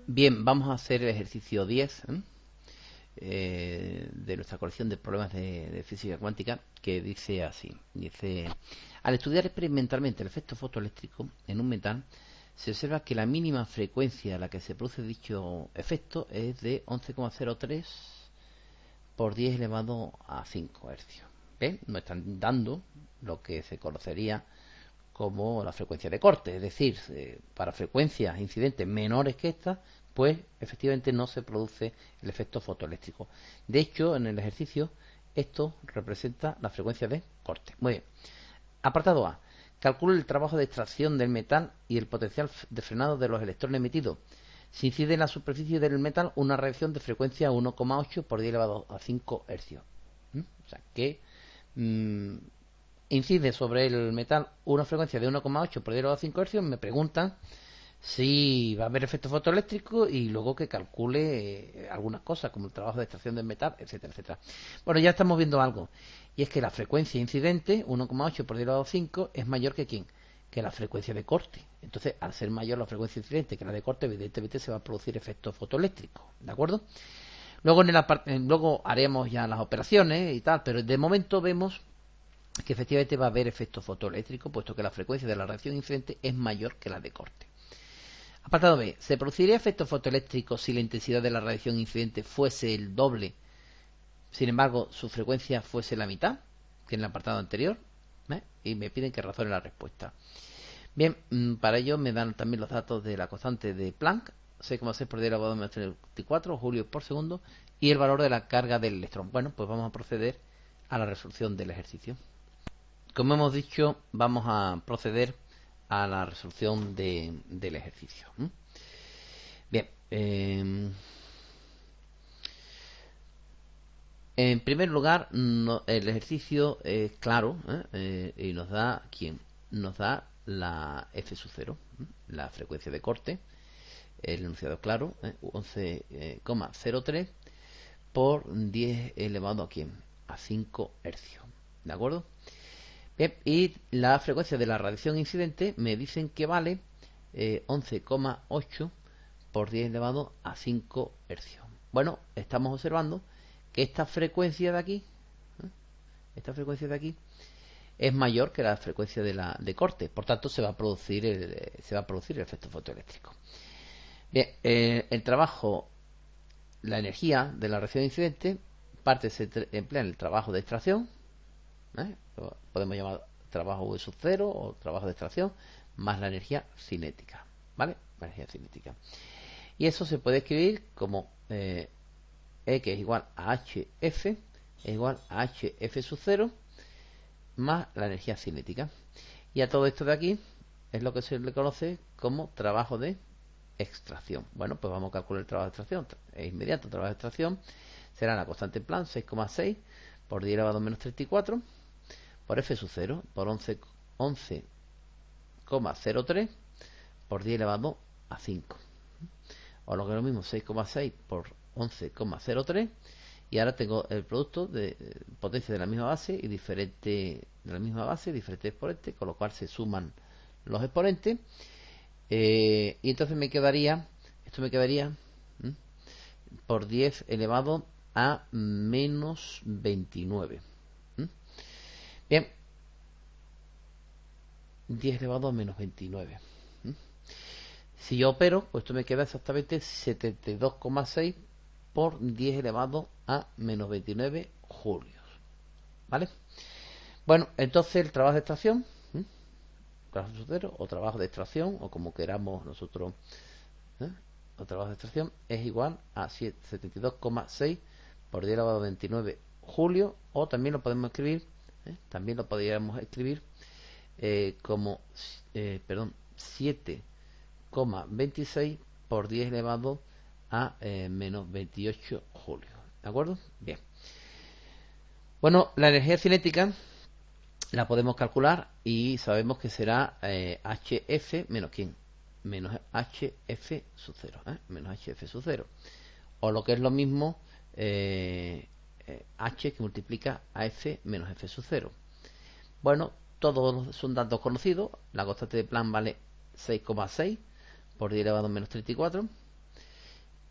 Bien, vamos a hacer el ejercicio 10 de nuestra colección de problemas de física cuántica, que dice así. Dice, al estudiar experimentalmente el efecto fotoeléctrico en un metal, se observa que la mínima frecuencia a la que se produce dicho efecto es de 11,03 por 10 elevado a 5 hercios. ¿Ven? Nos están dando lo que se conocería como la frecuencia de corte, es decir, para frecuencias incidentes menores que esta, pues efectivamente no se produce el efecto fotoeléctrico. De hecho, en el ejercicio, esto representa la frecuencia de corte. Muy bien. Apartado A. Calcula el trabajo de extracción del metal y el potencial de frenado de los electrones emitidos. Se incide en la superficie del metal una radiación de frecuencia 1,8 por 10 elevado a 5 hercios. O sea que incide sobre el metal una frecuencia de 1,8 por 10 elevado a 5 hercios. Me preguntan si va a haber efecto fotoeléctrico y luego que calcule algunas cosas como el trabajo de extracción del metal, etcétera, etcétera. Bueno, ya estamos viendo algo, y es que la frecuencia incidente, 1,8 por 10 elevado a 5, es mayor que ¿quién? Que la frecuencia de corte. Entonces, al ser mayor la frecuencia incidente que la de corte, evidentemente se va a producir efecto fotoeléctrico, ¿de acuerdo? Luego, luego haremos ya las operaciones y tal, pero de momento vemos que efectivamente va a haber efecto fotoeléctrico, puesto que la frecuencia de la reacción incidente es mayor que la de corte. Apartado B. ¿Se produciría efecto fotoeléctrico si la intensidad de la radiación incidente fuese el doble, sin embargo su frecuencia fuese la mitad que en el apartado anterior? Y me piden que razone la respuesta. Bien, para ello me dan también los datos de la constante de Planck, 6,6 por 10 elevado a menos 34 julios por segundo, y el valor de la carga del electrón. Bueno, pues vamos a proceder a la resolución del ejercicio. Como hemos dicho, vamos a proceder a la resolución del ejercicio. Bien, en primer lugar, el ejercicio es claro, y nos da ¿quién? Nos da la F sub 0, la frecuencia de corte, el enunciado claro, 11,03 por 10 elevado a ¿quién? A 5 hercios, ¿de acuerdo? Bien, y la frecuencia de la radiación incidente me dicen que vale 11,8 por 10 elevado a 5 hercios. Bueno, estamos observando que esta frecuencia de aquí, es mayor que la frecuencia de corte, por tanto se va a producir el efecto fotoeléctrico. Bien, el trabajo, la energía de la radiación incidente se emplea en el trabajo de extracción, podemos llamar trabajo V sub 0 o trabajo de extracción, más la energía cinética, ¿vale? La energía cinética. Y eso se puede escribir como E, que es igual a HF, es igual a HF sub 0 más la energía cinética. Y a todo esto de aquí es lo que se le conoce como trabajo de extracción. Bueno, pues vamos a calcular el trabajo de extracción. Es inmediato. El trabajo de extracción será la constante en Planck, 6,6 por 10 elevado a menos 34 por F sub 0 por 11,03 por 10 elevado a 5. O lo que es lo mismo, 6,6 por 11,03. Y ahora tengo el producto de potencia de la misma base y diferentes exponentes, con lo cual se suman los exponentes. Y entonces esto me quedaría por 10 elevado a menos 29. Bien, 10 elevado a menos 29. Si yo opero, pues esto me queda exactamente 72,6 por 10 elevado a menos 29 julios. ¿Vale? Bueno, entonces el trabajo de extracción, o trabajo de extracción, o como queramos nosotros, o trabajo de extracción, es igual a 72,6 por 10 elevado a 29 julio, o también lo podemos escribir, como 7,26 por 10 elevado a menos 28 julio. ¿De acuerdo? Bien. Bueno, la energía cinética la podemos calcular y sabemos que será HF menos ¿quién? Menos HF sub 0. Menos HF sub 0. O lo que es lo mismo, H que multiplica a F menos F sub 0. Bueno, todos son datos conocidos. La constante de Planck vale 6,6 por 10 elevado a menos 34.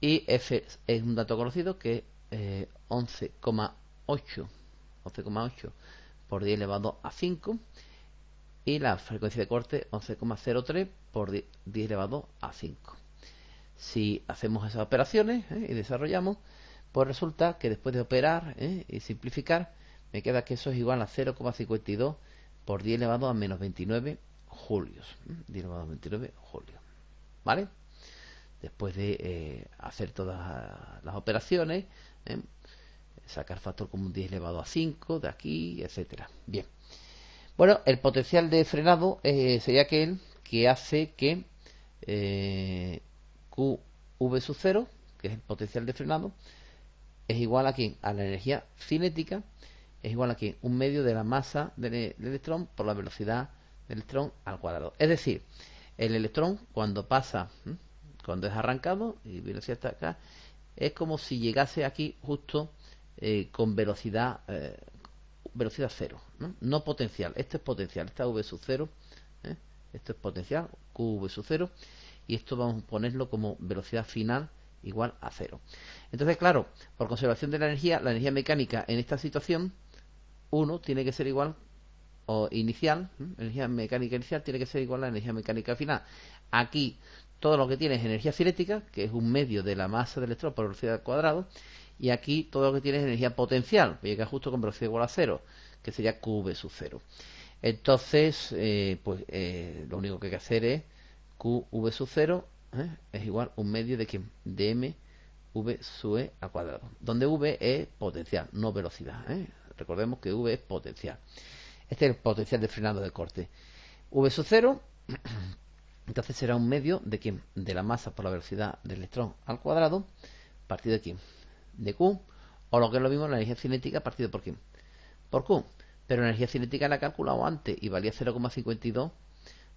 y F es un dato conocido que es 11,8 por 10 elevado a 5, y la frecuencia de corte 11,03 por 10 elevado a 5. Si hacemos esas operaciones y desarrollamos, pues resulta que después de operar y simplificar, me queda que eso es igual a 0,52 por 10 elevado a menos 29 julios. 10 elevado a 29 julios. ¿Vale? Después de hacer todas las operaciones, sacar factor común 10 elevado a 5 de aquí, etcétera. Bien. Bueno, el potencial de frenado sería aquel que hace que QV sub 0, que es el potencial de frenado, es igual a ¿quién? A la energía cinética, es igual a ¿quién? Un medio de la masa del electrón por la velocidad del electrón al cuadrado. Es decir, el electrón cuando pasa, cuando es arrancado y viene hacia acá, es como si llegase aquí justo con velocidad cero, no potencial. Esto es potencial, esta V sub 0, esto es potencial, QV sub 0, y esto vamos a ponerlo como velocidad final igual a 0. Entonces, claro, por conservación de la energía mecánica en esta situación, 1 tiene que ser igual, o inicial, energía mecánica inicial tiene que ser igual a la energía mecánica final. Aquí todo lo que tiene es energía cinética, que es un medio de la masa del electrón por velocidad al cuadrado, y aquí todo lo que tiene es energía potencial, que llega justo con velocidad igual a 0, que sería QV sub 0. Entonces, lo único que hay que hacer es QV sub 0 es igual a un medio de mv sub e al cuadrado, donde v es potencial, no velocidad. Recordemos que v es potencial. Este es el potencial de frenado de corte. V sub 0, entonces será un medio de la masa por la velocidad del electrón al cuadrado, partido de ¿quién? De Q, o lo que es lo mismo, la energía cinética partido por ¿quién? Por Q. Pero la energía cinética la he calculado antes y valía 0,52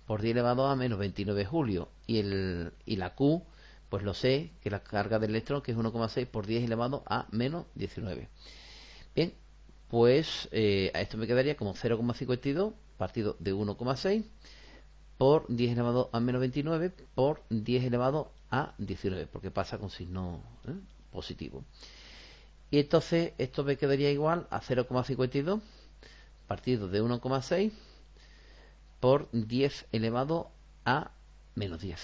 por 10 elevado a menos 29 julio. Y la Q, pues lo sé, que la carga del electrón, que es 1,6 por 10 elevado a menos 19. Bien, pues a esto me quedaría como 0,52 partido de 1,6 por 10 elevado a menos 29 por 10 elevado a 19, porque pasa con signo positivo. Y entonces esto me quedaría igual a 0,52 partido de 1,6 por 10 elevado a menos 10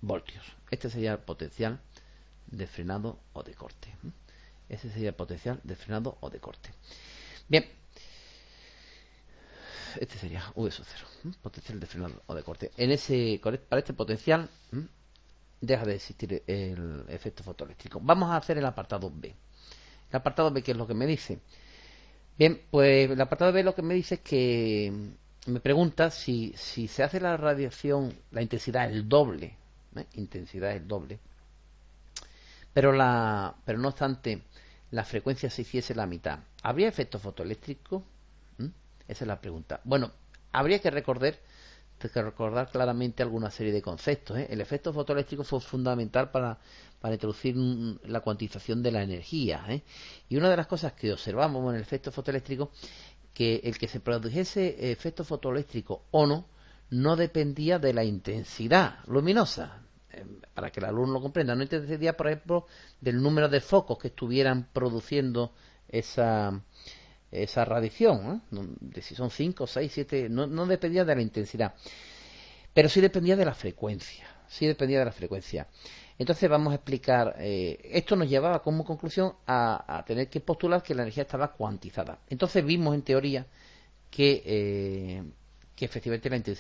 voltios. Este sería el potencial de frenado o de corte. Ese sería el potencial de frenado o de corte. Bien, este sería V sub 0, potencial de frenado o de corte. Para este potencial deja de existir el efecto fotoeléctrico. Vamos a hacer el apartado B. El apartado B, ¿qué es lo que me dice? Bien, pues el apartado B lo que me dice es que me pregunta si se hace la radiación, la intensidad es el doble, intensidad es el doble, pero no obstante la frecuencia se hiciese la mitad, ¿habría efecto fotoeléctrico? Esa es la pregunta. Bueno, habría que recordar claramente alguna serie de conceptos. El efecto fotoeléctrico fue fundamental para introducir la cuantización de la energía. Y una de las cosas que observamos en el efecto fotoeléctrico, que el que se produjese efecto fotoeléctrico o no dependía de la intensidad luminosa. Para que el alumno lo comprenda, no dependía, por ejemplo, del número de focos que estuvieran produciendo esa radiación, de si son 5, 6, 7, no dependía de la intensidad, pero sí dependía de la frecuencia. Entonces vamos a explicar, esto nos llevaba como conclusión a tener que postular que la energía estaba cuantizada. Entonces vimos en teoría que efectivamente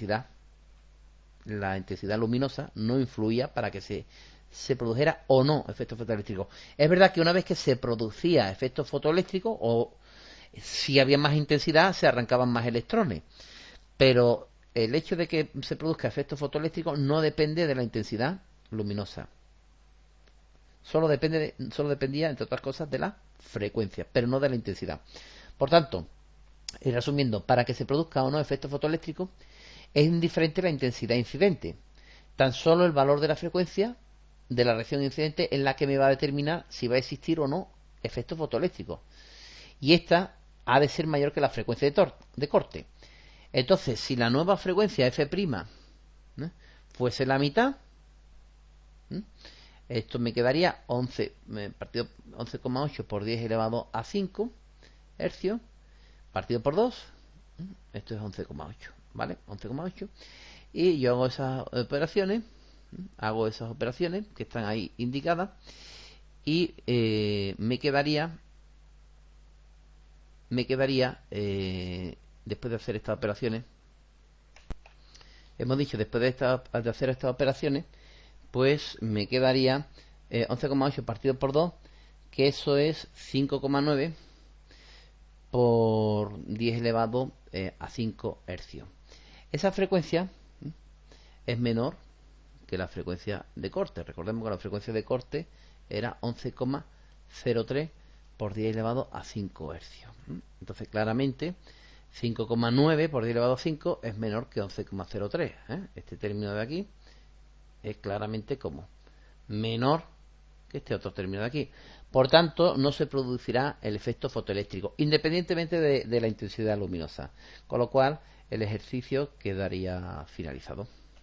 la intensidad luminosa no influía para que se produjera o no efecto fotoeléctrico. Es verdad que una vez que se producía efecto fotoeléctrico, o si había más intensidad, se arrancaban más electrones, pero el hecho de que se produzca efecto fotoeléctrico no depende de la intensidad luminosa, solo dependía, entre otras cosas, de la frecuencia, pero no de la intensidad. Por tanto, y resumiendo, para que se produzca o no efecto fotoeléctrico es indiferente la intensidad incidente, tan solo el valor de la frecuencia de la reacción incidente es la que me va a determinar si va a existir o no efecto fotoeléctrico, y esta ha de ser mayor que la frecuencia de corte. Entonces, si la nueva frecuencia f' fuese la mitad, ¿Mm? Esto me quedaría 11, partido 11,8 por 10 elevado a 5 hercios, partido por 2. Esto es 11,8, ¿vale? 11,8. Y yo hago esas operaciones, que están ahí indicadas, y me quedaría, después de hacer estas operaciones, hemos dicho, después de hacer estas operaciones, pues me quedaría 11,8 partido por 2, que eso es 5,9 por 10 elevado a 5 hercios. Esa frecuencia es menor que la frecuencia de corte. Recordemos que la frecuencia de corte era 11,03 por 10 elevado a 5 hercios. Entonces, claramente, 5,9 por 10 elevado a 5 es menor que 11,03. Este término de aquí es claramente como menor que este otro término de aquí. Por tanto, no se producirá el efecto fotoeléctrico, independientemente de la intensidad luminosa. Con lo cual, el ejercicio quedaría finalizado.